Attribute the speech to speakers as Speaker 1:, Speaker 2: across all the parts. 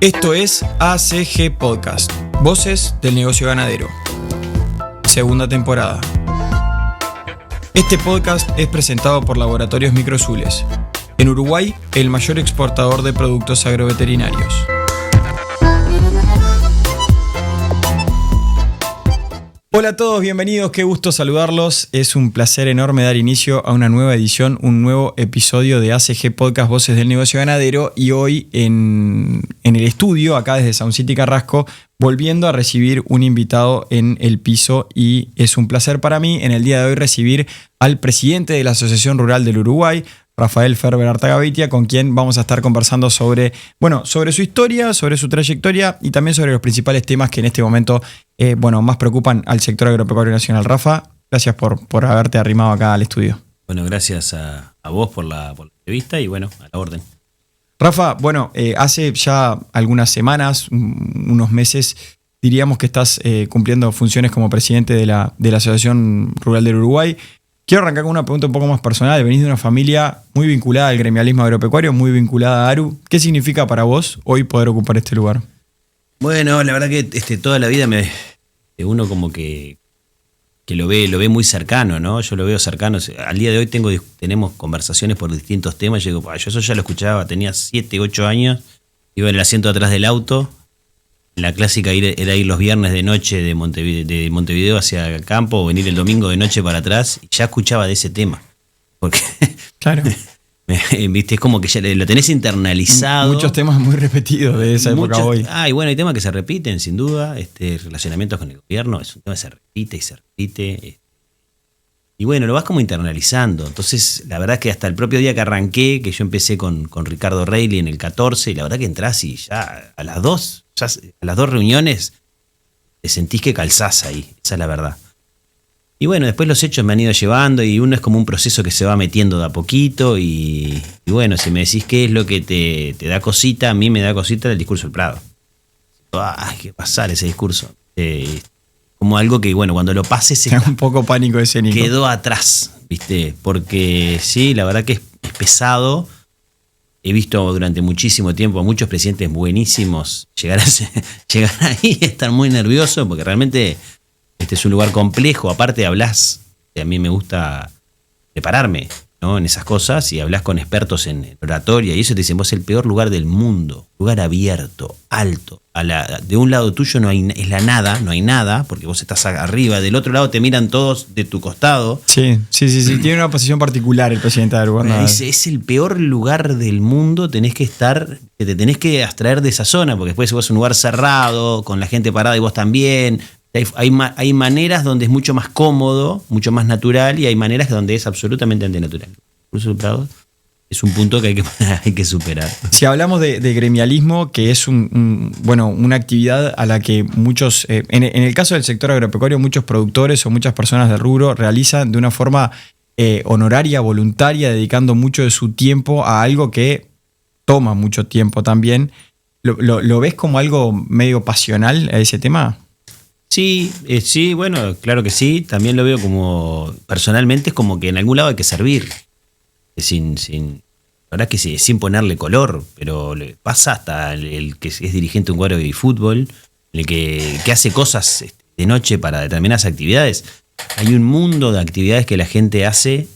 Speaker 1: Esto es ACG Podcast, Voces del Negocio Ganadero. Segunda temporada. Este podcast es presentado por Laboratorios Microzules. En Uruguay, el mayor exportador de productos agroveterinarios. Hola a todos, bienvenidos, qué gusto saludarlos. Es un placer enorme dar inicio a una nueva edición, un nuevo episodio de ACG Podcast Voces del Negocio Ganadero. Y hoy en el estudio, acá desde Sound City Carrasco, volviendo a recibir un invitado en el piso. Y es un placer para mí en el día de hoy recibir al presidente de la Asociación Rural del Uruguay, Rafael Ferber Artagaveitia, con quien vamos a estar conversando sobre su historia, sobre su trayectoria y también sobre los principales temas que en este momento más preocupan al sector agropecuario nacional. Rafa, gracias por haberte arrimado acá al estudio.
Speaker 2: Bueno, gracias a vos por la entrevista y a la orden.
Speaker 1: Rafa, hace ya algunas semanas, unos meses, diríamos que estás cumpliendo funciones como presidente de la Asociación Rural del Uruguay. Quiero arrancar con una pregunta un poco más personal. Venís de una familia muy vinculada al gremialismo agropecuario, muy vinculada a ARU. ¿Qué significa para vos hoy poder ocupar este lugar?
Speaker 2: Bueno, la verdad que toda la vida uno como que lo ve muy cercano, ¿no? Yo lo veo cercano. Al día de hoy tenemos conversaciones por distintos temas. Yo digo, yo eso ya lo escuchaba, tenía 7, 8 años, iba en el asiento atrás del auto. La clásica era ir los viernes de noche de Montevideo hacia el campo o venir el domingo de noche para atrás y ya escuchaba de ese tema. Porque,
Speaker 1: claro,
Speaker 2: viste, es como que ya lo tenés internalizado.
Speaker 1: Muchos temas muy repetidos de esa época hoy.
Speaker 2: Hay temas que se repiten, sin duda. Relacionamientos con el gobierno es un tema que se repite y se repite. Y lo vas como internalizando. Entonces, la verdad es que hasta el propio día que arranqué, que yo empecé con Ricardo Reilly en el 14, y la verdad que entrás y ya a las dos reuniones te sentís que calzás ahí. Esa es la verdad. Y después los hechos me han ido llevando y uno es como un proceso que se va metiendo de a poquito. Y si me decís qué es lo que te da cosita, a mí me da cosita el discurso del Prado. Hay que pasar ese discurso. Como algo que, cuando lo pases...
Speaker 1: Te da un poco pánico escénico.
Speaker 2: Quedó atrás, ¿viste? Porque sí, la verdad que es pesado. He visto durante muchísimo tiempo a muchos presidentes buenísimos llegar ahí y estar muy nervioso, porque realmente este es un lugar complejo. Aparte hablas, a mí me gusta prepararme, ¿no?, en esas cosas, y hablas con expertos en oratoria y eso te dicen, vos es el peor lugar del mundo, lugar abierto, alto. De un lado tuyo es la nada, no hay nada, porque vos estás arriba, del otro lado te miran todos de tu costado.
Speaker 1: Sí, tiene una posición particular el presidente de Uruguay.
Speaker 2: Es el peor lugar del mundo, te tenés que abstraer de esa zona, porque después vos es un lugar cerrado, con la gente parada y vos también. Hay maneras donde es mucho más cómodo, mucho más natural, y hay maneras donde es absolutamente antinatural. Incluso el Prado es un punto que hay que superar.
Speaker 1: Si hablamos de gremialismo, que es una actividad a la que muchos, en el caso del sector agropecuario, muchos productores o muchas personas del rubro realizan de una forma honoraria, voluntaria, dedicando mucho de su tiempo a algo que toma mucho tiempo también. ¿Lo ves como algo medio pasional a ese tema?
Speaker 2: Sí, claro que sí. También lo veo como, personalmente, es como que en algún lado hay que servir. La verdad que sí, sin ponerle color, pero le pasa hasta el que es dirigente de un cuadro de fútbol, el que hace cosas de noche para determinadas actividades. Hay un mundo de actividades que la gente hace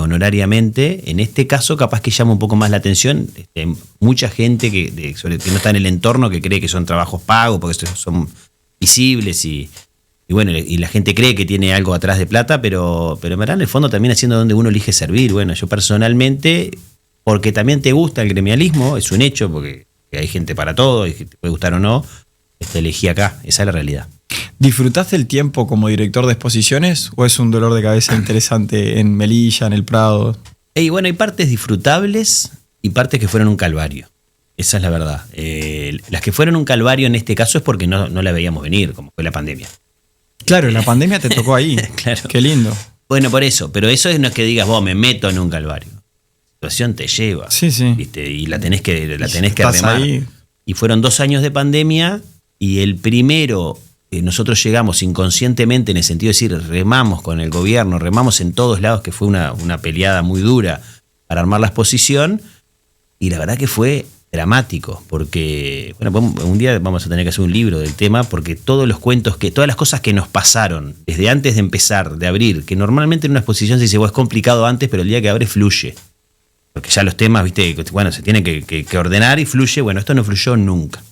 Speaker 2: honorariamente. En este caso, capaz que llama un poco más la atención. Mucha gente que no está en el entorno, que cree que son trabajos pagos, porque son visibles y la gente cree que tiene algo atrás de plata, pero en verdad en el fondo también haciendo donde uno elige servir. Yo personalmente, porque también te gusta el gremialismo, es un hecho, porque hay gente para todo y que te puede gustar o no, elegí acá, esa es la realidad.
Speaker 1: ¿Disfrutaste el tiempo como director de exposiciones o es un dolor de cabeza interesante en Melilla, en el Prado?
Speaker 2: Hay partes disfrutables y partes que fueron un calvario. Esa es la verdad. Las que fueron un calvario en este caso es porque no la veíamos venir, como fue la pandemia.
Speaker 1: Claro, la pandemia te tocó ahí.
Speaker 2: Claro.
Speaker 1: Qué lindo.
Speaker 2: Por eso. Pero eso no es que digas, me meto en un calvario. La situación te lleva.
Speaker 1: Sí.
Speaker 2: ¿Viste? Y la tenés que remar. Ahí. Y fueron 2 años de pandemia y el primero, nosotros llegamos inconscientemente en el sentido de decir, remamos con el gobierno, remamos en todos lados, que fue una peleada muy dura para armar la exposición. Y la verdad que fue dramático, porque bueno, un día vamos a tener que hacer un libro del tema, porque todos los cuentos, todas las cosas que nos pasaron desde antes de empezar, de abrir, que normalmente en una exposición se dice, es complicado antes, pero el día que abre fluye. Porque ya los temas, viste, bueno, se tienen que ordenar y fluye. Bueno, esto no fluyó nunca.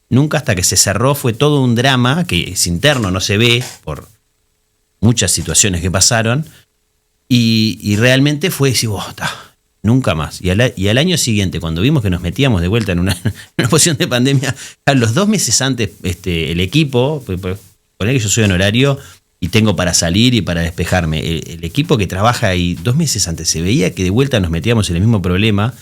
Speaker 2: Nunca, hasta que se cerró, fue todo un drama que es interno, no se ve por muchas situaciones que pasaron. Y realmente fue decir, nunca más. Y al año siguiente, cuando vimos que nos metíamos de vuelta en una posición de pandemia, a los 2 meses antes, el equipo, poner que yo soy honorario y tengo para salir y para despejarme, el equipo que trabaja ahí 2 meses antes se veía que de vuelta nos metíamos en el mismo problema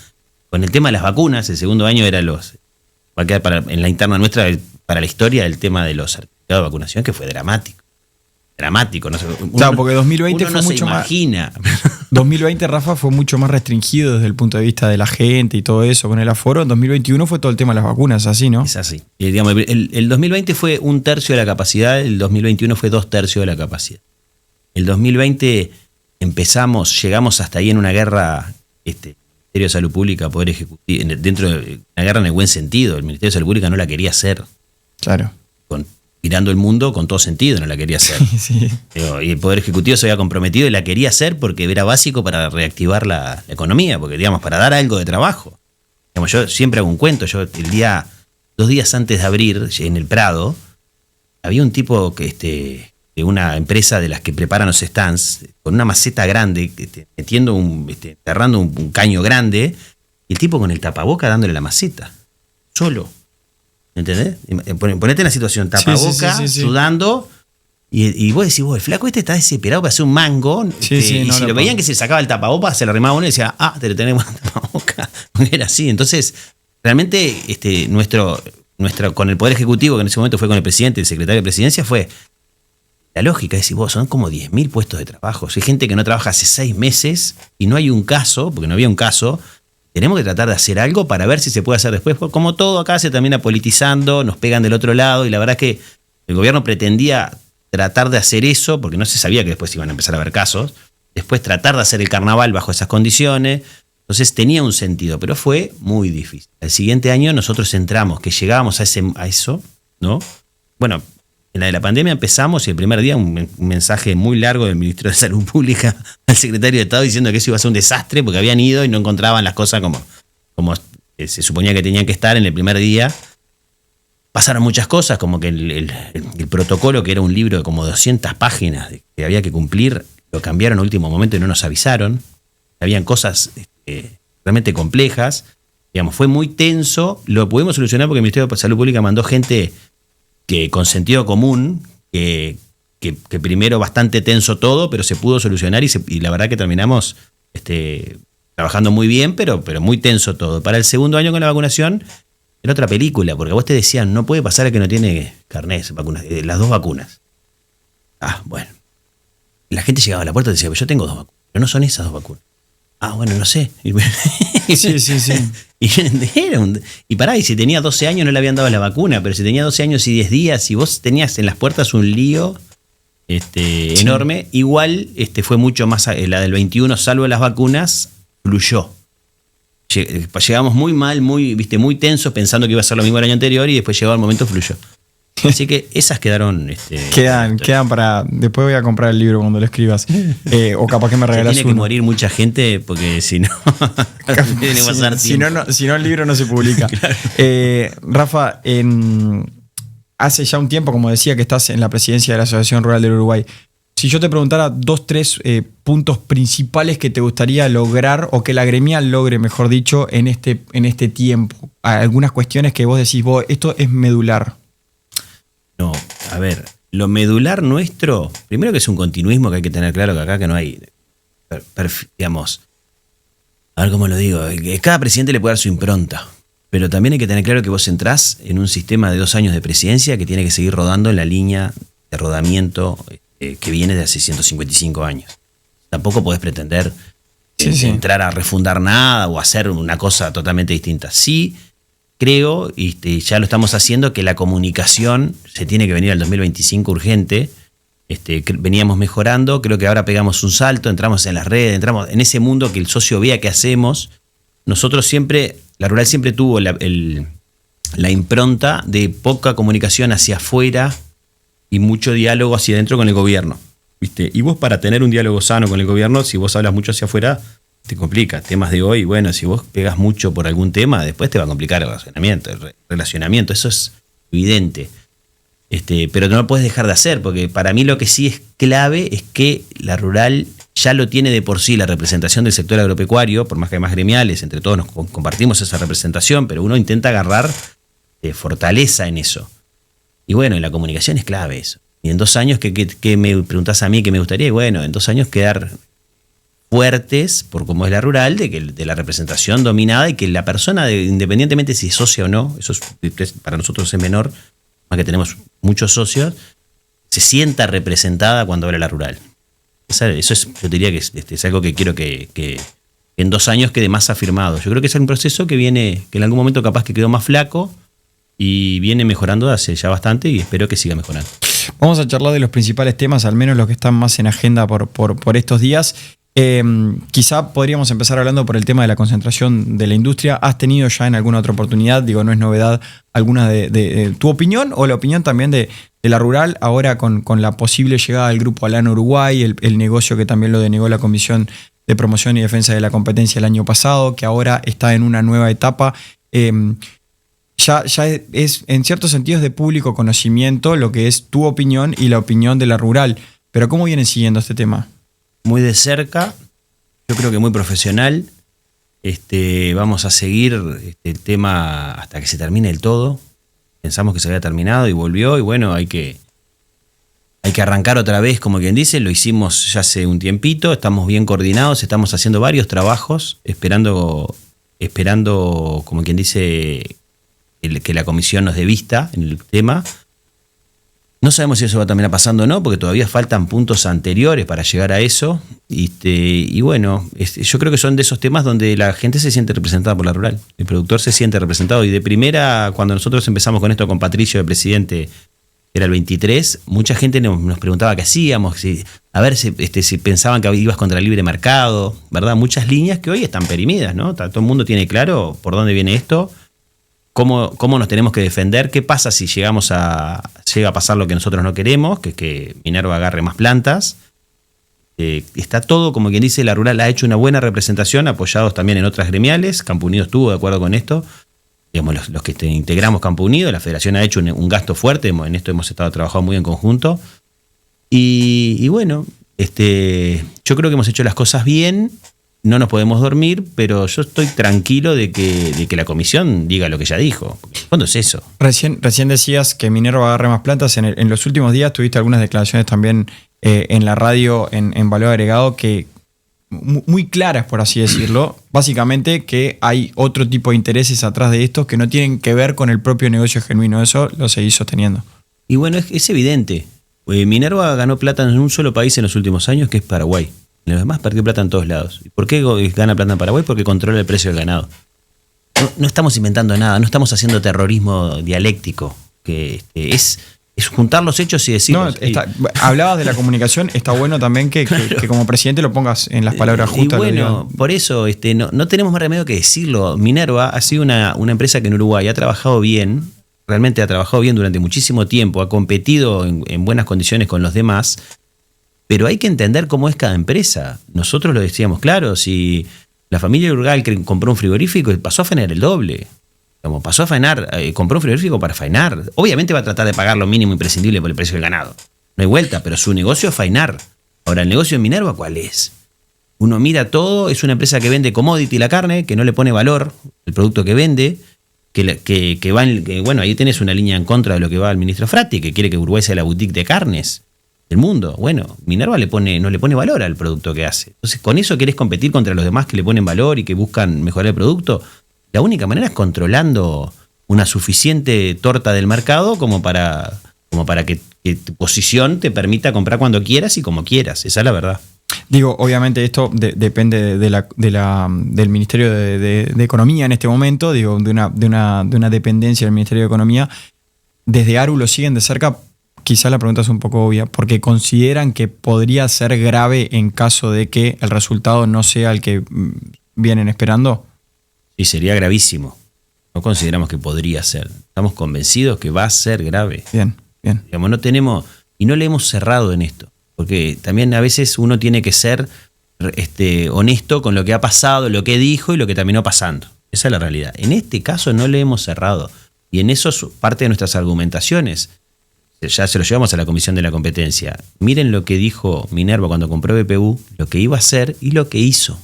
Speaker 2: con el tema de las vacunas. El segundo año era va a quedar en la interna nuestra, para la historia, el tema de los certificados de vacunación, que fue dramático, no sé,
Speaker 1: claro, porque 2020 fue
Speaker 2: no
Speaker 1: mucho
Speaker 2: se imagina.
Speaker 1: 2020, Rafa, fue mucho más restringido desde el punto de vista de la gente y todo eso con el aforo. En 2021 fue todo el tema de las vacunas, así, ¿no?
Speaker 2: Es así. Digamos, el 2020 fue 1/3 de la capacidad, el 2021 fue 2/3 de la capacidad. El 2020 llegamos hasta ahí en una guerra, Ministerio de Salud Pública, Poder Ejecutivo, dentro de una guerra en el buen sentido. El Ministerio de Salud Pública no la quería hacer.
Speaker 1: Claro.
Speaker 2: Mirando el mundo con todo sentido, no la quería hacer.
Speaker 1: Sí.
Speaker 2: Y el Poder Ejecutivo se había comprometido y la quería hacer porque era básico para reactivar la economía, porque, digamos, para dar algo de trabajo. Digamos, yo siempre hago un cuento. 2 días antes de abrir, en el Prado, había un tipo de una empresa de las que preparan los stands, con una maceta grande, metiendo enterrando un caño grande, y el tipo con el tapaboca dándole la maceta, solo. ¿Entendés? Ponete en la situación, tapaboca, sí. sudando, y vos decís, el flaco está desesperado para hacer un mango, y si lo veían que se sacaba el tapaboca, se lo arrimaba uno y decía, te lo tenemos en tapaboca. Era así. Entonces, realmente, nuestro con el Poder Ejecutivo, que en ese momento fue con el presidente, el secretario de Presidencia, fue la lógica, es decir, son como 10.000 puestos de trabajo. Hay gente que no trabaja hace 6 meses y no hay un caso, porque no había un caso. Tenemos que tratar de hacer algo para ver si se puede hacer después. Porque como todo acá se termina politizando, nos pegan del otro lado, y la verdad es que el gobierno pretendía tratar de hacer eso, porque no se sabía que después iban a empezar a haber casos. Después tratar de hacer el carnaval bajo esas condiciones. Entonces tenía un sentido, pero fue muy difícil. El siguiente año nosotros entramos, que llegábamos a eso, ¿no? Bueno, en la de la pandemia empezamos, y el primer día un mensaje muy largo del Ministro de Salud Pública al Secretario de Estado diciendo que eso iba a ser un desastre porque habían ido y no encontraban las cosas como se suponía que tenían que estar en el primer día. Pasaron muchas cosas, como que el protocolo, que era un libro de como 200 páginas que había que cumplir, lo cambiaron a último momento y no nos avisaron. Habían cosas realmente complejas. Digamos, fue muy tenso. Lo pudimos solucionar porque el Ministerio de Salud Pública mandó gente que con sentido común, que primero bastante tenso todo, pero se pudo solucionar, y la verdad que terminamos trabajando muy bien, pero muy tenso todo. Para el segundo año con la vacunación era otra película, porque a vos te decían, no puede pasar a que no tiene carnet, vacunas, las 2 vacunas. Bueno. La gente llegaba a la puerta y decía, yo tengo 2 vacunas, pero no son esas 2 vacunas. Bueno, no sé.
Speaker 1: Sí.
Speaker 2: Y pará, y si tenía 12 años no le habían dado la vacuna, pero si tenía 12 años y 10 días, y vos tenías en las puertas un lío enorme, igual fue mucho más, la del 21, salvo las vacunas, fluyó. Llegamos muy mal, muy tensos, pensando que iba a ser lo mismo el año anterior, y después llegó el momento, fluyó. Así que esas quedaron.
Speaker 1: Quedan para. Después voy a comprar el libro cuando lo escribas. O capaz que me regalas
Speaker 2: tiene que morir mucha gente, porque si no.
Speaker 1: si no, el libro no se publica. Claro. Rafa, hace ya un tiempo, como decía, que estás en la presidencia de la Asociación Rural del Uruguay. Si yo te preguntara 2, 3 puntos principales que te gustaría lograr, o que la gremial logre, mejor dicho, en este tiempo. Algunas cuestiones que vos decís, esto es medular.
Speaker 2: No, a ver, lo medular nuestro, primero que es un continuismo, que hay que tener claro que acá que no hay, digamos, a ver cómo lo digo, cada presidente le puede dar su impronta, pero también hay que tener claro que vos entrás en un sistema de 2 años de presidencia que tiene que seguir rodando en la línea de rodamiento que viene de hace 155 años. Tampoco podés pretender entrar a refundar nada o hacer una cosa totalmente distinta. Sí, creo, y ya lo estamos haciendo, que la comunicación se tiene que venir al 2025 urgente. Veníamos mejorando, creo que ahora pegamos un salto, entramos en las redes, entramos en ese mundo que el socio vea qué hacemos. Nosotros siempre, la rural siempre tuvo la impronta de poca comunicación hacia afuera y mucho diálogo hacia adentro con el gobierno, ¿viste? Y vos, para tener un diálogo sano con el gobierno, si vos hablas mucho hacia afuera, te complica. Temas de hoy, bueno, si vos pegas mucho por algún tema, después te va a complicar el relacionamiento, eso es evidente. Pero no lo puedes dejar de hacer, porque para mí lo que sí es clave es que la rural ya lo tiene de por sí la representación del sector agropecuario, por más que hay más gremiales, entre todos nos compartimos esa representación, pero uno intenta agarrar fortaleza en eso. Y bueno, en la comunicación es clave eso. Y en 2 años, que me preguntás a mí qué me gustaría, y bueno, en 2 años quedar fuertes, por como es la rural, de la representación dominada y que la persona, independientemente si es socia o no, eso para nosotros es menor, más que tenemos muchos socios, se sienta representada cuando habla la rural. Eso es, yo diría que es algo que quiero que en 2 años quede más afirmado. Yo creo que es un proceso que viene, que en algún momento capaz que quedó más flaco y viene mejorando hace ya bastante y espero que siga mejorando.
Speaker 1: Vamos a charlar de los principales temas, al menos los que están más en agenda por estos días. Quizá podríamos empezar hablando por el tema de la concentración de la industria. ¿Has tenido ya en alguna otra oportunidad, digo, no es novedad, alguna de tu opinión o la opinión también de la rural ahora con la posible llegada del Grupo Alano Uruguay, el negocio que también lo denegó la Comisión de Promoción y Defensa de la Competencia el año pasado, que ahora está en una nueva etapa? Ya es en ciertos sentidos de público conocimiento lo que es tu opinión y la opinión de la rural, pero ¿cómo vienen siguiendo este tema?
Speaker 2: Muy de cerca, yo creo que muy profesional. Vamos a seguir el tema hasta que se termine el todo. Pensamos que se había terminado y volvió, y bueno, hay que arrancar otra vez, como quien dice. Lo hicimos ya hace un tiempito, estamos bien coordinados, estamos haciendo varios trabajos, esperando, como quien dice, que la comisión nos dé vista en el tema. No sabemos si eso va también a pasando o no, porque todavía faltan puntos anteriores para llegar a eso. Y bueno, yo creo que son de esos temas donde la gente se siente representada por la rural. El productor se siente representado. Y de primera, cuando nosotros empezamos con esto con Patricio, el presidente, era el 23, mucha gente nos preguntaba qué hacíamos, a ver si pensaban que ibas contra el libre mercado, ¿verdad? Muchas líneas que hoy están perimidas, ¿no? Todo el mundo tiene claro por dónde viene esto. ¿Cómo nos tenemos que defender? ¿Qué pasa si llega a pasar lo que nosotros no queremos? Que Minerva agarre más plantas. Está todo, como quien dice, la rural ha hecho una buena representación, apoyados también en otras gremiales. Campo Unido estuvo de acuerdo con esto. Digamos, los que integramos Campo Unido, la federación ha hecho un gasto fuerte, en esto hemos estado trabajando muy en conjunto. Y bueno, yo creo que hemos hecho las cosas bien. No nos podemos dormir, pero yo estoy tranquilo de que la comisión diga lo que ya dijo. ¿Cuándo es eso?
Speaker 1: Recién decías que Minerva agarre más plantas. En los últimos días tuviste algunas declaraciones también en la radio, en Valor Agregado, que muy claras, por así decirlo. Básicamente que hay otro tipo de intereses atrás de esto que no tienen que ver con el propio negocio genuino. Eso lo seguís sosteniendo.
Speaker 2: Y bueno, es evidente. Minerva ganó plata en un solo país en los últimos años, que es Paraguay. En los demás perdió plata en todos lados. ¿Y por qué gana plata en Paraguay? Porque controla el precio del ganado. No estamos inventando nada, no estamos haciendo terrorismo dialéctico, que es juntar los hechos y decir.
Speaker 1: Hablabas de la comunicación, está bueno también que como presidente lo pongas en las palabras justas.
Speaker 2: Y bueno, por eso no tenemos más remedio que decirlo. Minerva ha sido una empresa que en Uruguay ha trabajado bien, realmente ha trabajado bien durante muchísimo tiempo, ha competido en buenas condiciones con los demás. Pero hay que entender cómo es cada empresa. Nosotros lo decíamos claro, si la familia Urgal compró un frigorífico, pasó a faenar el doble. Como pasó a faenar, compró un frigorífico para faenar. Obviamente va a tratar de pagar lo mínimo imprescindible por el precio del ganado. No hay vuelta, pero su negocio es faenar. Ahora, ¿el negocio de Minerva cuál es? Uno mira todo, es una empresa que vende commodity la carne, que no le pone valor el producto que vende, bueno, ahí tenés una línea en contra de lo que va el ministro Fratti, que quiere que Uruguay sea la boutique de carnes del mundo. Bueno, Minerva no le pone valor al producto que hace. Entonces, ¿con eso querés competir contra los demás que le ponen valor y que buscan mejorar el producto? La única manera es controlando una suficiente torta del mercado como para que tu posición te permita comprar cuando quieras y como quieras. Esa es la verdad.
Speaker 1: Digo, obviamente esto depende del Ministerio de Economía en este momento, digo, de una dependencia del Ministerio de Economía. Desde ARU lo siguen de cerca. Quizá la pregunta es un poco obvia, porque consideran que podría ser grave en caso de que el resultado no sea el que vienen esperando.
Speaker 2: Sí, sería gravísimo. No consideramos que podría ser. Estamos convencidos que va a ser grave.
Speaker 1: Bien.
Speaker 2: Digamos, no tenemos, y no le hemos cerrado en esto. Porque también a veces uno tiene que ser honesto con lo que ha pasado, lo que dijo y lo que terminó pasando. Esa es la realidad. En este caso no le hemos cerrado. Y en eso es parte de nuestras argumentaciones. Ya se lo llevamos a la Comisión de la Competencia. Miren lo que dijo Minerva cuando compró BPU, lo que iba a hacer y lo que hizo.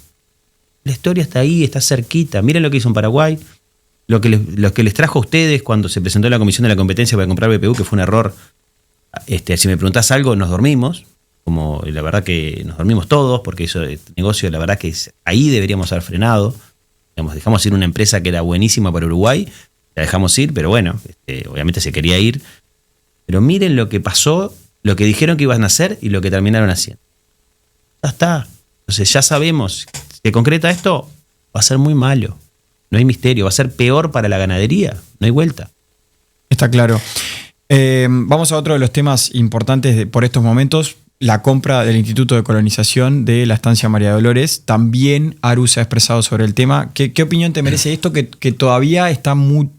Speaker 2: La historia está ahí, está cerquita. Miren lo que hizo en Paraguay, lo que les trajo a ustedes cuando se presentó la Comisión de la Competencia para comprar BPU, que fue un error. Si me preguntás algo, nos dormimos. Como la verdad que nos dormimos todos, porque eso de negocio, la verdad que ahí deberíamos haber frenado. Digamos, dejamos ir una empresa que era buenísima para Uruguay, la dejamos ir, pero bueno, obviamente se quería ir. Pero miren lo que pasó, lo que dijeron que iban a hacer y lo que terminaron haciendo. Ya está. Entonces ya sabemos, si concreta esto, va a ser muy malo. No hay misterio, va a ser peor para la ganadería, no hay vuelta.
Speaker 1: Está claro. Vamos a otro de los temas importantes por estos momentos. La compra del Instituto de Colonización de la Estancia María Dolores. También Aru se ha expresado sobre el tema. ¿Qué opinión te merece esto que todavía está muy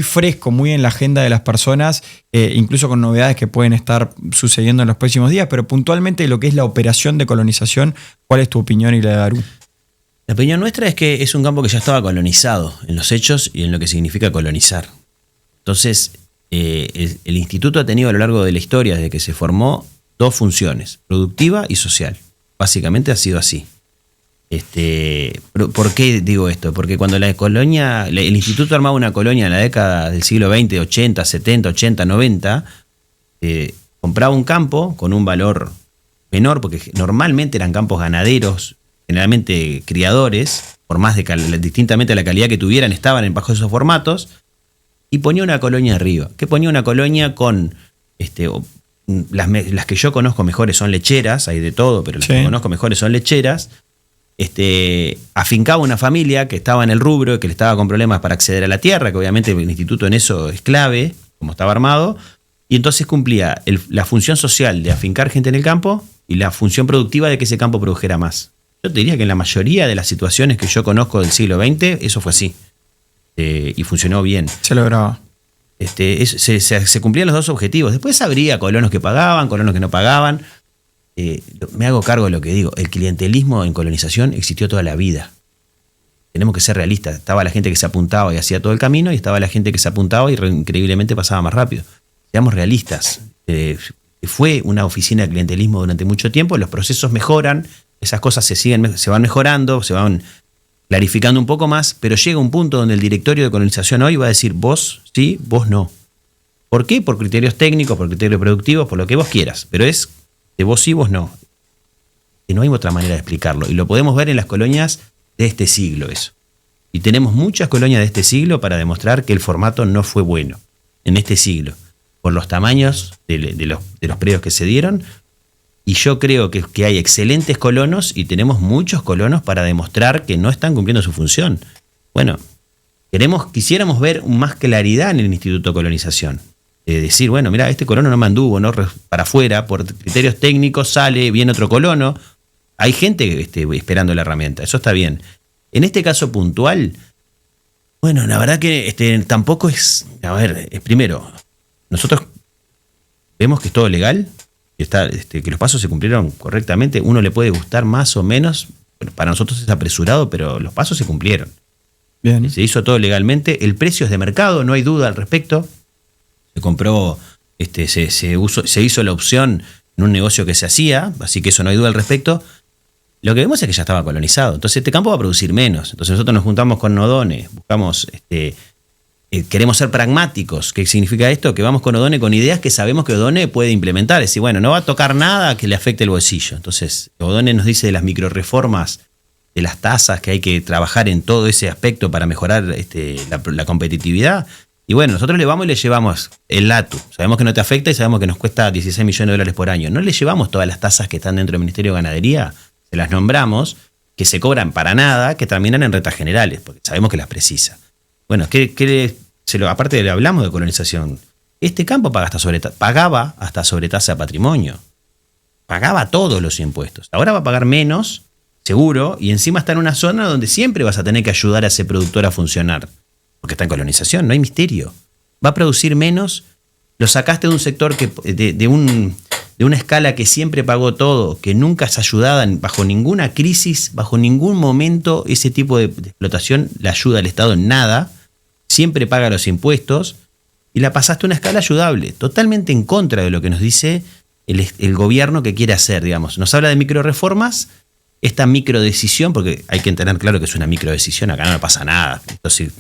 Speaker 1: fresco, muy en la agenda de las personas, incluso con novedades que pueden estar sucediendo en los próximos días? Pero puntualmente lo que es la operación de colonización, ¿cuál es tu opinión y la de Aru?
Speaker 2: La opinión nuestra es que es un campo que ya estaba colonizado en los hechos y en lo que significa colonizar. Entonces, el instituto ha tenido a lo largo de la historia, desde que se formó, dos funciones, productiva y social. Básicamente ha sido así. ¿Por qué digo esto? Porque cuando el instituto armaba una colonia en la década del siglo XX, 80, 70, 80, 90, compraba un campo con un valor menor, porque normalmente eran campos ganaderos, generalmente criadores, por más distintamente a la calidad que tuvieran, estaban bajo esos formatos, y ponía una colonia arriba. ¿Qué ponía una colonia con las que yo conozco mejores son lecheras, hay de todo, pero las que conozco mejores son lecheras? Afincaba una familia que estaba en el rubro, que le estaba con problemas para acceder a la tierra, que obviamente el instituto en eso es clave, como estaba armado, y entonces cumplía la función social de afincar gente en el campo y la función productiva de que ese campo produjera más. Yo te diría que en la mayoría de las situaciones que yo conozco del siglo XX, eso fue así. Y funcionó bien.
Speaker 1: Se lograba.
Speaker 2: Se cumplían los dos objetivos. Después habría colonos que pagaban, colonos que no pagaban. Me hago cargo de lo que digo. El clientelismo en colonización existió toda la vida. Tenemos que ser realistas. Estaba la gente que se apuntaba y hacía todo el camino, y estaba la gente que se apuntaba y increíblemente pasaba más rápido. Seamos realistas. Fue una oficina de clientelismo durante mucho tiempo. Los procesos mejoran, esas cosas se van mejorando, se van clarificando un poco más, pero llega un punto donde el directorio de colonización hoy va a decir vos sí, vos no. ¿Por qué? Por criterios técnicos, por criterios productivos, por lo que vos quieras, pero es de vos sí, vos no. Y no hay otra manera de explicarlo, y lo podemos ver en las colonias de este siglo eso. Y tenemos muchas colonias de este siglo para demostrar que el formato no fue bueno en este siglo, por los tamaños de los predios que se dieron. Y yo creo que hay excelentes colonos y tenemos muchos colonos para demostrar que no están cumpliendo su función. Bueno, quisiéramos ver más claridad en el Instituto de Colonización. Decir, bueno, mira, este colono no me anduvo, no para afuera, por criterios técnicos viene otro colono. Hay gente esperando la herramienta, eso está bien. En este caso puntual, bueno, la verdad que tampoco es... A ver, primero, nosotros vemos que es todo legal, que los pasos se cumplieron correctamente. Uno le puede gustar más o menos, bueno, para nosotros es apresurado, pero los pasos se cumplieron. Bien. Se hizo todo legalmente, el precio es de mercado, no hay duda al respecto. Se compró, se hizo la opción en un negocio que se hacía, así que eso no hay duda al respecto. Lo que vemos es que ya estaba colonizado, entonces este campo va a producir menos. Entonces nosotros nos juntamos con Nodone, buscamos... queremos ser pragmáticos. ¿Qué significa esto? Que vamos con Odone con ideas que sabemos que Odone puede implementar. Es decir, bueno, no va a tocar nada que le afecte el bolsillo. Entonces, Odone nos dice de las microreformas, de las tasas, que hay que trabajar en todo ese aspecto para mejorar la competitividad. Y bueno, nosotros le vamos y le llevamos el LATU. Sabemos que no te afecta y sabemos que nos cuesta 16 millones de dólares por año. No le llevamos todas las tasas que están dentro del Ministerio de Ganadería, se las nombramos, que se cobran para nada, que terminan en rentas generales, porque sabemos que las precisa. Bueno, aparte le hablamos de colonización. Este campo pagaba hasta sobre tasa de patrimonio. Pagaba todos los impuestos. Ahora va a pagar menos, seguro, y encima está en una zona donde siempre vas a tener que ayudar a ese productor a funcionar, porque está en colonización, no hay misterio. Va a producir menos, lo sacaste de un sector de una escala que siempre pagó todo, que nunca es ayudada bajo ninguna crisis, bajo ningún momento ese tipo de explotación le ayuda al Estado en nada, siempre paga los impuestos, y la pasaste a una escala ayudable, totalmente en contra de lo que nos dice el gobierno que quiere hacer, digamos. Nos habla de microreformas, esta microdecisión, porque hay que tener claro que es una microdecisión, acá no pasa nada, esto sigue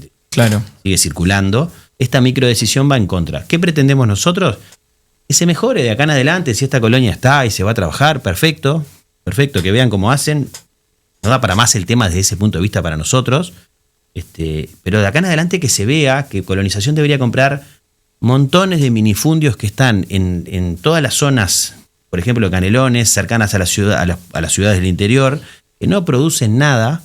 Speaker 2: circulando. Esta microdecisión va en contra. ¿Qué pretendemos nosotros? Que se mejore de acá en adelante, si esta colonia está y se va a trabajar, perfecto, que vean cómo hacen. No da para más el tema desde ese punto de vista para nosotros, pero de acá en adelante que se vea que colonización debería comprar montones de minifundios que están en todas las zonas, por ejemplo, Canelones, cercanas a a las ciudades del interior, que no producen nada,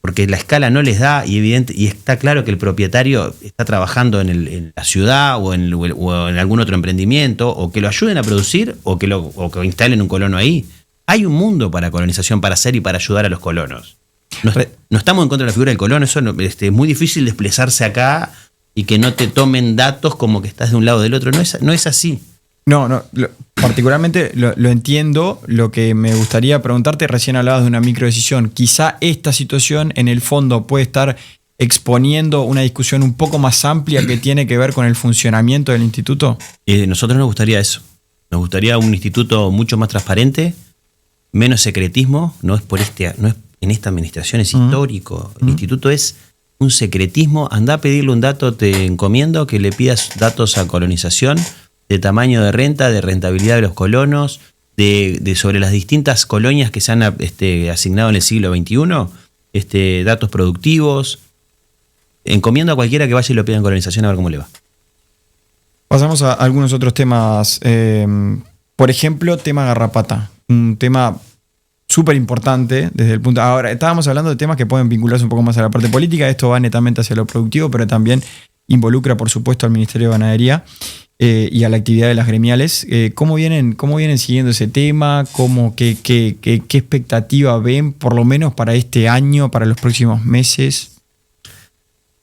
Speaker 2: porque la escala no les da, y está claro que el propietario está trabajando en la ciudad o en algún otro emprendimiento, o que lo ayuden a producir, o que instalen un colono ahí. Hay un mundo para colonización, para hacer y para ayudar a los colonos. No estamos en contra de la figura del colono, eso es muy difícil desplazarse acá y que no te tomen datos como que estás de un lado o del otro. No es así.
Speaker 1: No, particularmente lo entiendo. Lo que me gustaría preguntarte, recién hablabas de una microdecisión. Quizá esta situación en el fondo puede estar exponiendo una discusión un poco más amplia que tiene que ver con el funcionamiento del instituto.
Speaker 2: Nosotros nos gustaría eso. Nos gustaría un instituto mucho más transparente, menos secretismo. No es en esta administración, es histórico. El instituto es un secretismo. Andá a pedirle un dato, te encomiendo que le pidas datos a colonización, de tamaño de renta, de rentabilidad de los colonos, sobre las distintas colonias que se han asignado en el siglo XXI, datos productivos. Encomiendo a cualquiera que vaya y lo pida en colonización a ver cómo le va.
Speaker 1: Pasamos a algunos otros temas. Por ejemplo, tema garrapata. Un tema súper importante desde el punto... Ahora, estábamos hablando de temas que pueden vincularse un poco más a la parte política. Esto va netamente hacia lo productivo, pero también involucra, por supuesto, al Ministerio de Ganadería y a la actividad de las gremiales. ¿Cómo vienen siguiendo ese tema? ¿Qué expectativa ven, por lo menos para este año, para los próximos meses?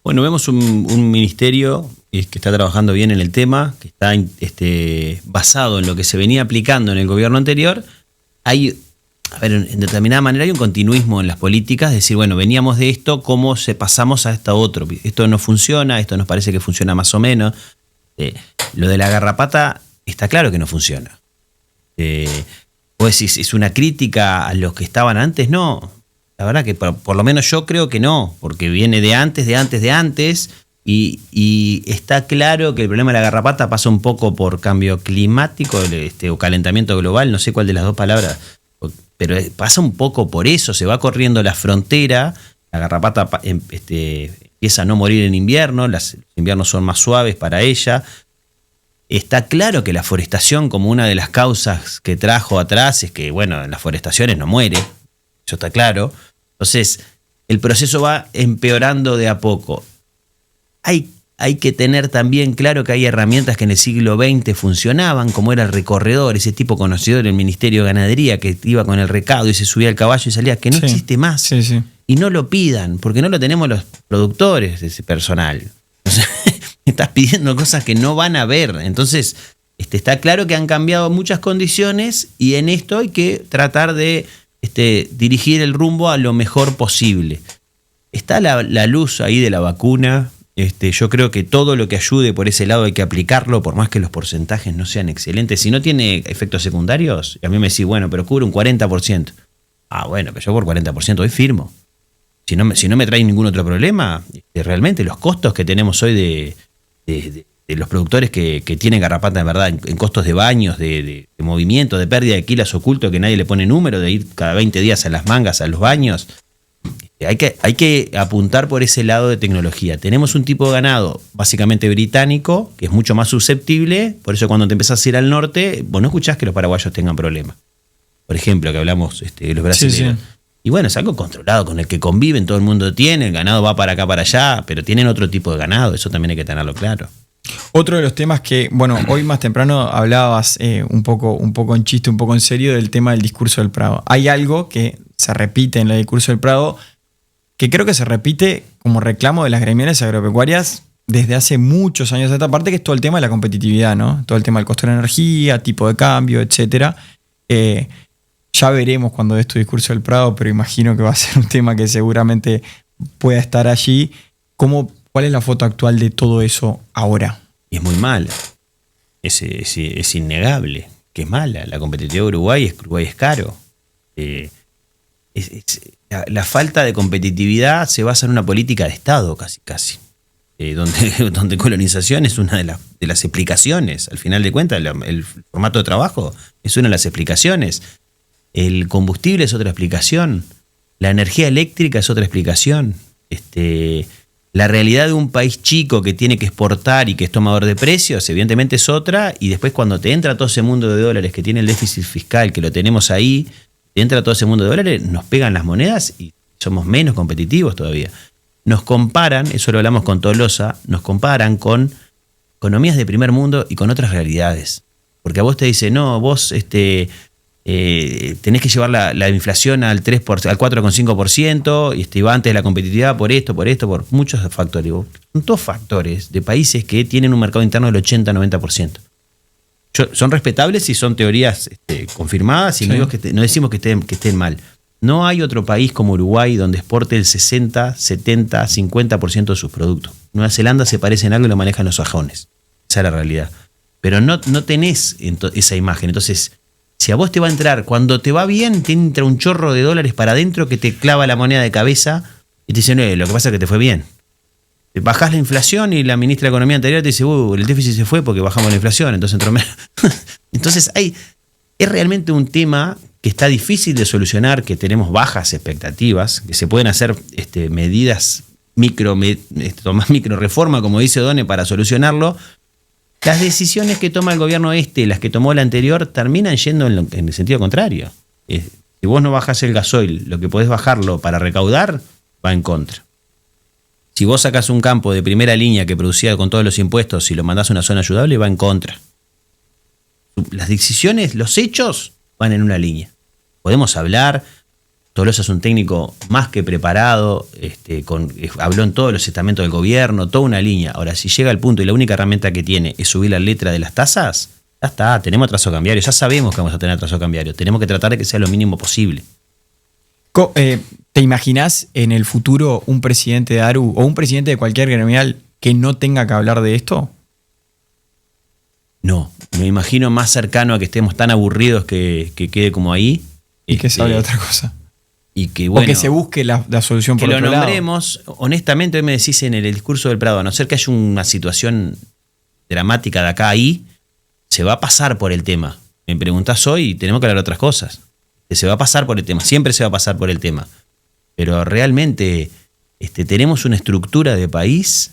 Speaker 2: Bueno, vemos un ministerio que está trabajando bien en el tema, que está basado en lo que se venía aplicando en el gobierno anterior. En determinada manera hay un continuismo en las políticas, es decir, bueno, veníamos de esto, ¿cómo pasamos a esto otro? Esto no funciona, esto nos parece que funciona más o menos. Lo de la garrapata está claro que no funciona. Pues si es una crítica a los que estaban antes, no. La verdad que por lo menos yo creo que no, porque viene de antes, y está claro que el problema de la garrapata pasa un poco por cambio climático o calentamiento global, no sé cuál de las dos palabras, pero pasa un poco por eso, se va corriendo la frontera, la garrapata empieza a no morir en invierno, los inviernos son más suaves para ella. Está claro que la forestación, como una de las causas que trajo atrás, es que, bueno, en las forestaciones no muere, eso está claro. Entonces, el proceso va empeorando de a poco. Hay que tener también claro que hay herramientas que en el siglo XX funcionaban, como era el recorredor, ese tipo conocido del Ministerio de Ganadería que iba con el recado y se subía al caballo y salía, que no existe más.
Speaker 1: Sí.
Speaker 2: Y no lo pidan, porque no lo tenemos los productores de ese personal. O sea, estás pidiendo cosas que no van a ver. Entonces, está claro que han cambiado muchas condiciones y en esto hay que tratar de dirigir el rumbo a lo mejor posible. Está la luz ahí de la vacuna. Yo creo que todo lo que ayude por ese lado hay que aplicarlo, por más que los porcentajes no sean excelentes. Si no tiene efectos secundarios, a mí me decís, bueno, pero cubre un 40%. Ah, bueno, pero yo por 40% hoy firmo. Si no me trae ningún otro problema, realmente los costos que tenemos hoy de los productores que tienen garrapata en verdad, en costos de baños, de movimiento, de pérdida de quilas oculto que nadie le pone número, de ir cada 20 días a las mangas, a los baños. Hay que apuntar por ese lado de tecnología. Tenemos un tipo de ganado básicamente británico, que es mucho más susceptible, por eso cuando te empezás a ir al norte, vos no escuchás que los paraguayos tengan problemas. Por ejemplo, que hablamos de los brasileños. Sí. Y bueno, es algo controlado, con el que conviven, todo el mundo tiene, el ganado va para acá, para allá, pero tienen otro tipo de ganado, eso también hay que tenerlo claro.
Speaker 1: Otro de los temas que, bueno, hoy más temprano hablabas un poco en chiste, un poco en serio, del tema del discurso del Prado. Hay algo que se repite en el discurso del Prado, que creo que se repite como reclamo de las gremiales agropecuarias desde hace muchos años a esta parte, que es todo el tema de la competitividad, ¿no? Todo el tema del costo de la energía, tipo de cambio, etcétera. Ya veremos cuando dé tu discurso del Prado, pero imagino que va a ser un tema que seguramente pueda estar allí. ¿Cuál es la foto actual de todo eso ahora?
Speaker 2: Y es muy mala. Es innegable que es mala. La competitividad de Uruguay es caro. La falta de competitividad se basa en una política de Estado casi. Donde colonización es una de las explicaciones. Al final de cuentas, el formato de trabajo es una de las explicaciones. El combustible es otra explicación. La energía eléctrica es otra explicación. La realidad de un país chico que tiene que exportar y que es tomador de precios, evidentemente es otra. Y después cuando te entra todo ese mundo de dólares que tiene el déficit fiscal, que lo tenemos ahí, te entra todo ese mundo de dólares, nos pegan las monedas y somos menos competitivos todavía. Nos comparan, eso lo hablamos con Tolosa, nos comparan con economías de primer mundo y con otras realidades. Porque a vos te dicen, no, vos tenés que llevar la inflación al 4,5% y va antes de la competitividad por muchos factores. Son todos factores de países que tienen un mercado interno del 80-90%. Son respetables y son teorías confirmadas y sí. No decimos que estén mal. No hay otro país como Uruguay donde exporte el 60, 70, 50% de sus productos. Nueva Zelanda se parece en algo y lo manejan los sajones. Esa es la realidad. Pero no tenés esa imagen. Entonces, si a vos te va a entrar, cuando te va bien, te entra un chorro de dólares para adentro que te clava la moneda de cabeza y te dicen, lo que pasa es que te fue bien. Bajás la inflación y la ministra de Economía anterior te dice, el déficit se fue porque bajamos la inflación, entonces entró menos. Entonces es realmente un tema que está difícil de solucionar, que tenemos bajas expectativas, que se pueden hacer medidas micro reforma, como dice Done, para solucionarlo. Las decisiones que toma el gobierno las que tomó el anterior, terminan yendo en el sentido contrario. Si vos no bajás el gasoil, lo que podés bajarlo para recaudar, va en contra. Si vos sacás un campo de primera línea que producía con todos los impuestos y lo mandás a una zona ayudable, va en contra. Las decisiones, los hechos, van en una línea. Podemos hablar, Tolosa es un técnico más que preparado, habló en todos los estamentos del gobierno, toda una línea. Ahora, si llega al punto y la única herramienta que tiene es subir la letra de las tasas, ya está, tenemos atraso cambiario, ya sabemos que vamos a tener atraso cambiario, tenemos que tratar de que sea lo mínimo posible.
Speaker 1: ¿Te imaginás en el futuro un presidente de ARU o un presidente de cualquier gremial que no tenga que hablar de esto?
Speaker 2: No, me imagino más cercano a que estemos tan aburridos que quede como ahí.
Speaker 1: Y que se hable de otra cosa.
Speaker 2: Y que,
Speaker 1: o que se busque la solución por otro lado.
Speaker 2: Que lo nombremos, honestamente, hoy me decís en el discurso del Prado, a no ser que haya una situación dramática de acá a ahí, se va a pasar por el tema. Me preguntás hoy y tenemos que hablar de otras cosas. Se va a pasar por el tema, siempre se va a pasar por el tema. Pero realmente tenemos una estructura de país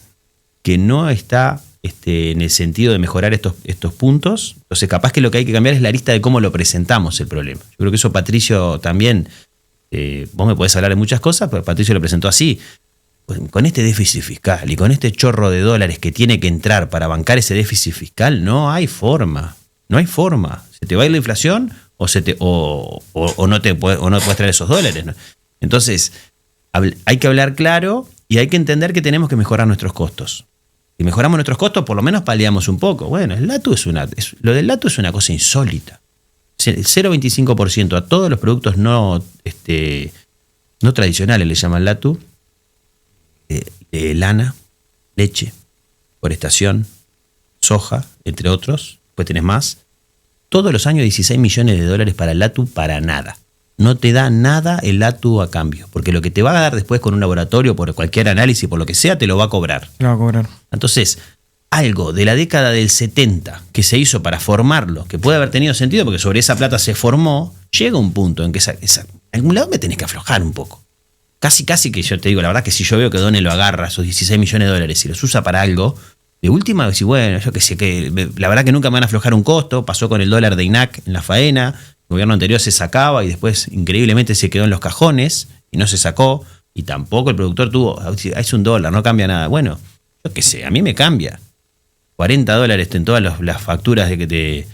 Speaker 2: que no está en el sentido de mejorar estos puntos. Entonces, capaz que lo que hay que cambiar es la lista de cómo lo presentamos el problema. Yo creo que eso Patricio también, vos me podés hablar de muchas cosas, pero Patricio lo presentó así. Con este déficit fiscal y con este chorro de dólares que tiene que entrar para bancar ese déficit fiscal, no hay forma. No hay forma. Se te va a ir la inflación o no puedes traer esos dólares, ¿no? Entonces, hay que hablar claro y hay que entender que tenemos que mejorar nuestros costos. Si mejoramos nuestros costos, por lo menos paliamos un poco. Bueno, el LATU lo del LATU es una cosa insólita. El 0,25% a todos los productos no tradicionales le llaman LATU, lana, leche, forestación, soja, entre otros. Después tenés más. Todos los años 16 millones de dólares para el LATU, para nada. No te da nada el LATU a cambio, porque lo que te va a dar después con un laboratorio, por cualquier análisis, por lo que sea, te lo va a cobrar.
Speaker 1: Te lo va a cobrar.
Speaker 2: Entonces, algo de la década del 70 que se hizo para formarlo, que puede haber tenido sentido porque sobre esa plata se formó, llega un punto en que en algún lado me tenés que aflojar un poco. Casi que yo te digo, la verdad que si yo veo que Done lo agarra, esos 16 millones de dólares, y los usa para algo, de última, decir, bueno, yo que sé, que la verdad que nunca me van a aflojar un costo, pasó con el dólar de INAC en la faena, el gobierno anterior se sacaba y después increíblemente se quedó en los cajones y no se sacó, y tampoco el productor tuvo, es un dólar, no cambia nada. Bueno, yo qué sé, a mí me cambia. $40 en todas las facturas de que te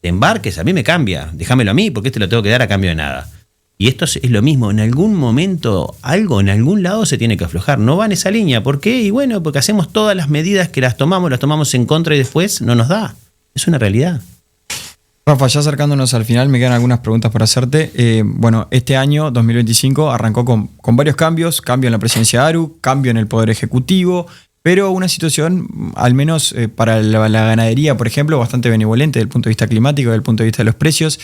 Speaker 2: embarques, a mí me cambia. Déjamelo a mí, porque lo tengo que dar a cambio de nada. Y esto es lo mismo, en algún momento algo en algún lado se tiene que aflojar, no va en esa línea. ¿Por qué? Y bueno, porque hacemos todas las medidas que las tomamos en contra y después no nos da. Es una realidad.
Speaker 1: Rafa, ya acercándonos al final, me quedan algunas preguntas para hacerte. Bueno, este año, 2025, arrancó con varios cambios. Cambio en la presidencia de ARU, cambio en el Poder Ejecutivo, pero una situación, al menos para la ganadería, por ejemplo, bastante benevolente desde el punto de vista climático, desde el punto de vista de los precios.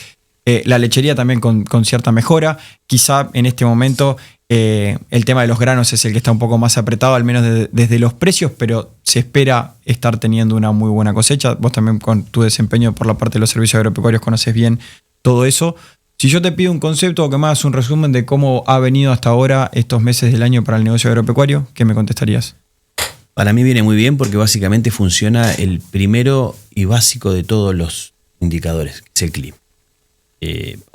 Speaker 1: La lechería también con cierta mejora. Quizá en este momento el tema de los granos es el que está un poco más apretado, al menos desde los precios, pero se espera estar teniendo una muy buena cosecha. Vos también con tu desempeño por la parte de los servicios agropecuarios conoces bien todo eso. Si yo te pido un concepto o que me hagas un resumen de cómo ha venido hasta ahora estos meses del año para el negocio agropecuario, ¿qué me contestarías?
Speaker 2: Para mí viene muy bien porque básicamente funciona el primero y básico de todos los indicadores, que es el clima.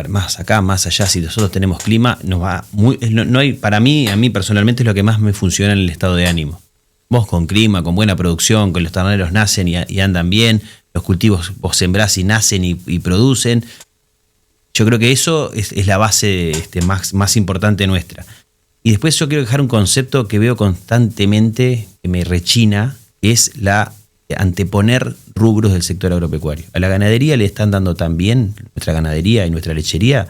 Speaker 2: Más acá, más allá, si nosotros tenemos clima, nos va muy, no hay, para mí, a mí personalmente es lo que más me funciona en el estado de ánimo. Vos con clima, con buena producción, que los terneros nacen y andan bien, los cultivos vos sembrás y nacen y producen. Yo creo que eso es la base más importante nuestra. Y después yo quiero dejar un concepto que veo constantemente, que me rechina, que es la anteponer rubros del sector agropecuario. A la ganadería le están dando tan bien, nuestra ganadería y nuestra lechería,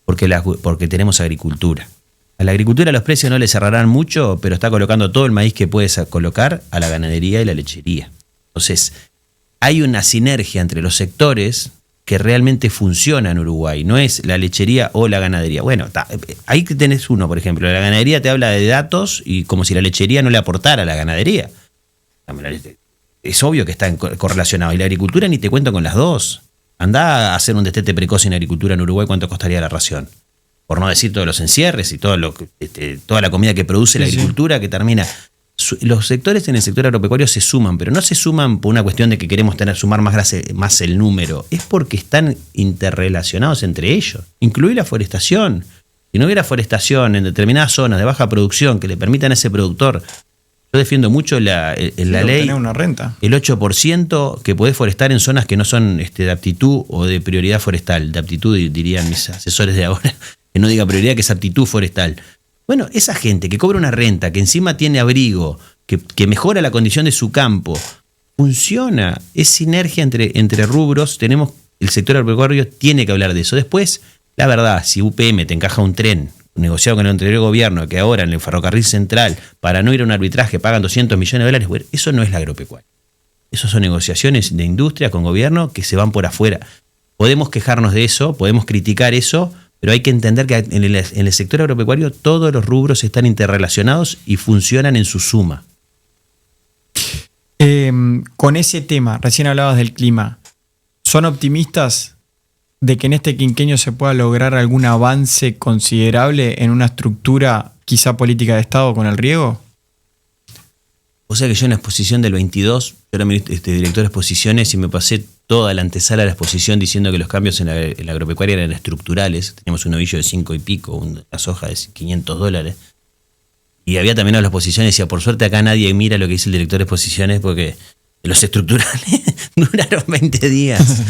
Speaker 2: porque tenemos agricultura. A la agricultura los precios no le cerrarán mucho, pero está colocando todo el maíz que puedes colocar a la ganadería y la lechería. Entonces, hay una sinergia entre los sectores que realmente funciona en Uruguay. No es la lechería o la ganadería. Bueno, ahí tenés uno, por ejemplo. La ganadería te habla de datos y como si la lechería no le aportara a la ganadería. Es obvio que están correlacionados. Y la agricultura ni te cuento con las dos. Andá a hacer un destete precoz en agricultura en Uruguay, ¿cuánto costaría la ración? Por no decir todos los encierres y toda la comida que produce la agricultura que termina. Los sectores en el sector agropecuario se suman, pero no se suman por una cuestión de que queremos sumar más el número. Es porque están interrelacionados entre ellos. Incluir la forestación. Si no hubiera forestación en determinadas zonas de baja producción que le permitan a ese productor. Yo defiendo mucho la ley,
Speaker 1: una renta.
Speaker 2: El 8% que podés forestar en zonas que no son de aptitud o de prioridad forestal. De aptitud dirían mis asesores de ahora, que no diga prioridad, que es aptitud forestal. Bueno, esa gente que cobra una renta, que encima tiene abrigo, que mejora la condición de su campo, funciona, es sinergia entre rubros. El sector agropecuario tiene que hablar de eso. Después, la verdad, si UPM te encaja un tren negociado con el anterior gobierno, que ahora en el ferrocarril central, para no ir a un arbitraje, pagan 200 millones de dólares, bueno, eso no es la agropecuaria. Esas son negociaciones de industria con gobierno que se van por afuera. Podemos quejarnos de eso, podemos criticar eso, pero hay que entender que en el sector agropecuario todos los rubros están interrelacionados y funcionan en su suma.
Speaker 1: Con ese tema, recién hablabas del clima, ¿son optimistas de que en este quinquenio se pueda lograr algún avance considerable en una estructura quizá política de Estado con el riego?
Speaker 2: O sea que yo en la exposición del 22, yo era director de exposiciones y me pasé toda la antesala de la exposición diciendo que los cambios en la agropecuaria eran estructurales. Teníamos un ovillo de 5 y pico, una soja de $500. Y había también a la exposición y decía, por suerte acá nadie mira lo que dice el director de exposiciones porque los estructurales duraron 20 días.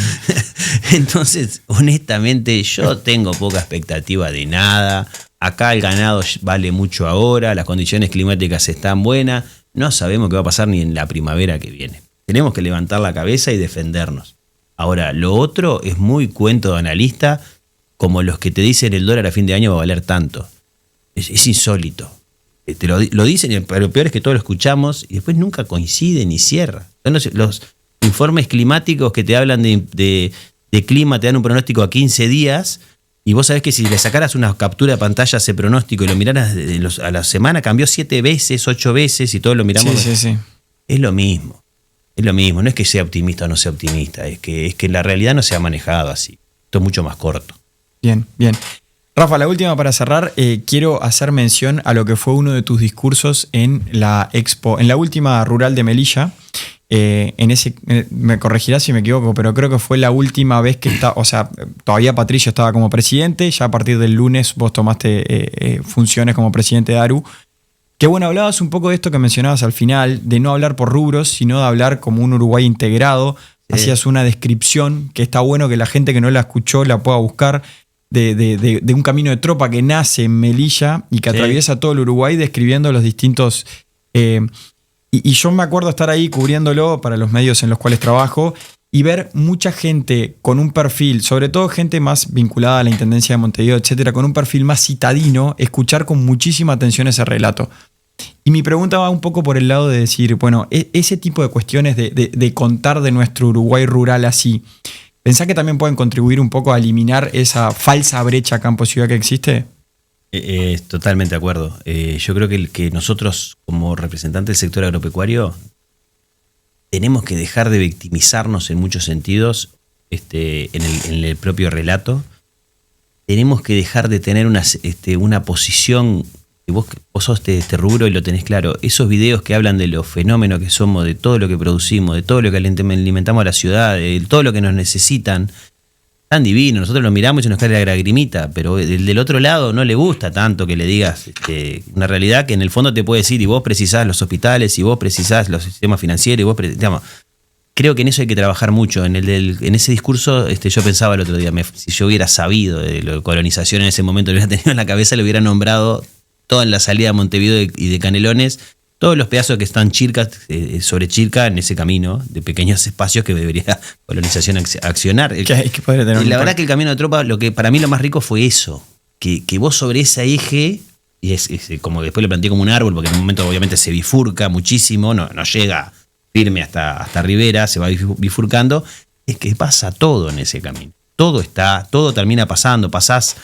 Speaker 2: Entonces, honestamente, yo tengo poca expectativa de nada. Acá el ganado vale mucho ahora, las condiciones climáticas están buenas. No sabemos qué va a pasar ni en la primavera que viene. Tenemos que levantar la cabeza y defendernos. Ahora, lo otro es muy cuento de analista, como los que te dicen el dólar a fin de año va a valer tanto. Es insólito. Te lo dicen, pero lo peor es que todos lo escuchamos y después nunca coincide ni cierra. Los informes climáticos que te hablan de clima te dan un pronóstico a 15 días y vos sabés que si le sacaras una captura de pantalla a ese pronóstico y lo miraras a la semana, cambió 7 veces, 8 veces y todos lo miramos.
Speaker 1: Sí.
Speaker 2: Es lo mismo. Es lo mismo. No es que sea optimista o no sea optimista, es que la realidad no se ha manejado así. Esto es mucho más corto.
Speaker 1: Bien. Rafa, la última para cerrar, quiero hacer mención a lo que fue uno de tus discursos en la expo, en la última rural de Melilla. Me corregirás si me equivoco, pero creo que fue la última vez que todavía Patricio estaba como presidente, ya a partir del lunes vos tomaste funciones como presidente de ARU. Qué bueno, hablabas un poco de esto que mencionabas al final, de no hablar por rubros, sino de hablar como un Uruguay integrado. Hacías una descripción que está bueno que la gente que no la escuchó la pueda buscar. de un camino de tropa que nace en Melilla y que atraviesa todo el Uruguay describiendo los distintos... y yo me acuerdo estar ahí cubriéndolo para los medios en los cuales trabajo y ver mucha gente con un perfil, sobre todo gente más vinculada a la Intendencia de Montevideo, etcétera, con un perfil más citadino, escuchar con muchísima atención ese relato. Y mi pregunta va un poco por el lado de decir, bueno, ese tipo de cuestiones de contar de nuestro Uruguay rural así, ¿pensás que también pueden contribuir un poco a eliminar esa falsa brecha campo-ciudad que existe?
Speaker 2: Totalmente de acuerdo. Yo creo que nosotros, como representantes del sector agropecuario, tenemos que dejar de victimizarnos en muchos sentidos en el propio relato. Tenemos que dejar de tener una posición, que vos sos de este rubro y lo tenés claro, esos videos que hablan de los fenómenos que somos, de todo lo que producimos, de todo lo que alimentamos a la ciudad, de todo lo que nos necesitan, tan divino, nosotros lo miramos y se nos cae la lagrimita, pero el del otro lado no le gusta tanto que le digas una realidad que en el fondo te puede decir, y vos precisás los hospitales, y vos precisás los sistemas financieros, y vos digamos, creo que en eso hay que trabajar mucho. En ese discurso yo pensaba el otro día, si yo hubiera sabido de lo de colonización en ese momento, lo hubiera tenido en la cabeza, le hubiera nombrado toda la salida a Montevideo y de Canelones, todos los pedazos que están sobre Chilca en ese camino de pequeños espacios que debería colonización accionar. La verdad que el camino de tropa, lo que para mí lo más rico fue eso, que vos sobre ese eje, y es como después lo planteé como un árbol, porque en un momento obviamente se bifurca muchísimo, no llega firme hasta Rivera, se va bifurcando, es que pasa todo en ese camino. Todo termina pasando, pasa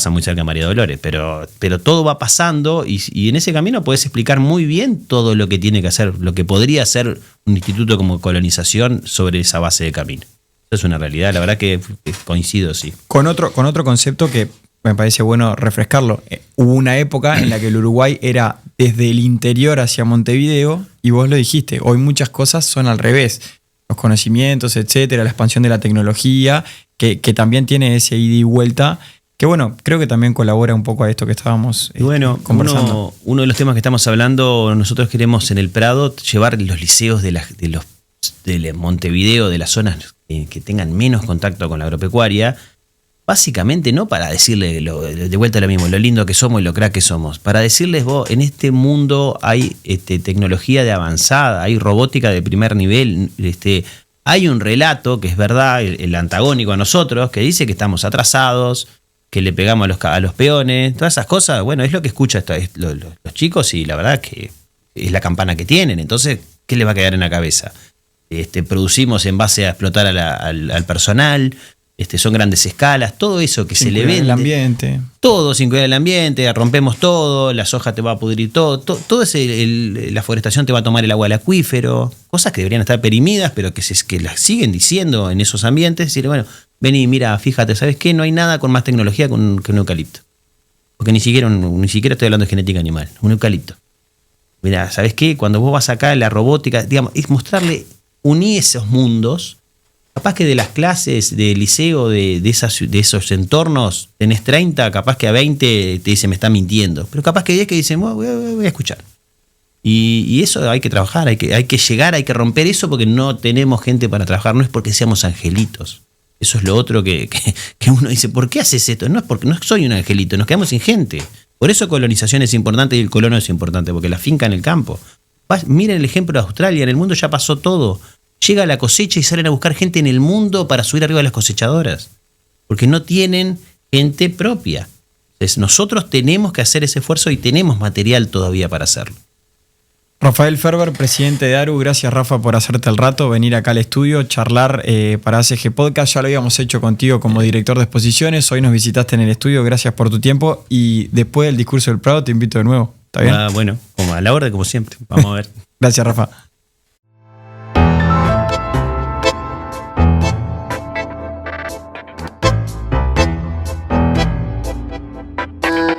Speaker 2: muy cerca de María Dolores, pero todo va pasando y en ese camino podés explicar muy bien todo lo que tiene que hacer, lo que podría hacer un instituto como colonización sobre esa base de camino. Eso es una realidad, la verdad que coincido, sí. Con otro
Speaker 1: concepto que me parece bueno refrescarlo. Hubo una época en la que el Uruguay era desde el interior hacia Montevideo y vos lo dijiste, hoy muchas cosas son al revés. Los conocimientos, etcétera, la expansión de la tecnología, que también tiene ese ida y vuelta. Que bueno, creo que también colabora un poco a esto que estábamos conversando.
Speaker 2: Uno de los temas que estamos hablando, nosotros queremos en el Prado llevar los liceos de Montevideo, de las zonas que tengan menos contacto con la agropecuaria, básicamente no para decirle de vuelta lo mismo, lo lindo que somos y lo crack que somos, para decirles vos, en este mundo hay tecnología de avanzada, hay robótica de primer nivel, hay un relato que es verdad, el antagónico a nosotros, que dice que estamos atrasados, que le pegamos a los peones, todas esas cosas, bueno, es lo que escuchan los chicos y la verdad que es la campana que tienen. Entonces, ¿qué les va a quedar en la cabeza? Producimos en base a explotar al personal, son grandes escalas, todo eso que se le vende.
Speaker 1: El ambiente.
Speaker 2: Todo sin cuidar el ambiente, rompemos todo, la soja te va a pudrir todo la forestación te va a tomar el agua del acuífero, cosas que deberían estar perimidas, pero que las siguen diciendo en esos ambientes, decir, bueno, vení, mira, fíjate, ¿sabes qué? No hay nada con más tecnología que un eucalipto. Porque ni siquiera estoy hablando de genética animal, un eucalipto. Mira, ¿sabes qué? Cuando vos vas acá, la robótica, digamos, es mostrarle, uní esos mundos. Capaz que de las clases de liceo, de esos entornos, tenés 30, capaz que a 20 te dicen me está mintiendo. Pero capaz que 10 que dicen, voy a escuchar. Y eso hay que trabajar, hay que llegar, hay que romper eso porque no tenemos gente para trabajar. No es porque seamos angelitos. Eso es lo otro que uno dice, ¿por qué haces esto? No es porque no soy un angelito, nos quedamos sin gente. Por eso colonización es importante y el colono es importante, porque la finca en el campo. Miren el ejemplo de Australia, en el mundo ya pasó todo. Llega la cosecha y salen a buscar gente en el mundo para subir arriba de las cosechadoras. Porque no tienen gente propia. Entonces nosotros tenemos que hacer ese esfuerzo y tenemos material todavía para hacerlo.
Speaker 1: Rafael Ferber, presidente de ARU, gracias Rafa por hacerte el rato, venir acá al estudio, charlar para ACG Podcast. Ya lo habíamos hecho contigo como director de exposiciones, hoy nos visitaste en el estudio, gracias por tu tiempo y después del discurso del Prado te invito de nuevo, ¿está bien?
Speaker 2: Bueno, como a la orden como siempre, vamos a ver.
Speaker 1: Gracias Rafa.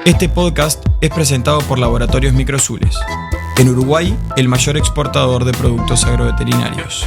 Speaker 1: Este podcast es presentado por Laboratorios Microzules. En Uruguay, el mayor exportador de productos agroveterinarios.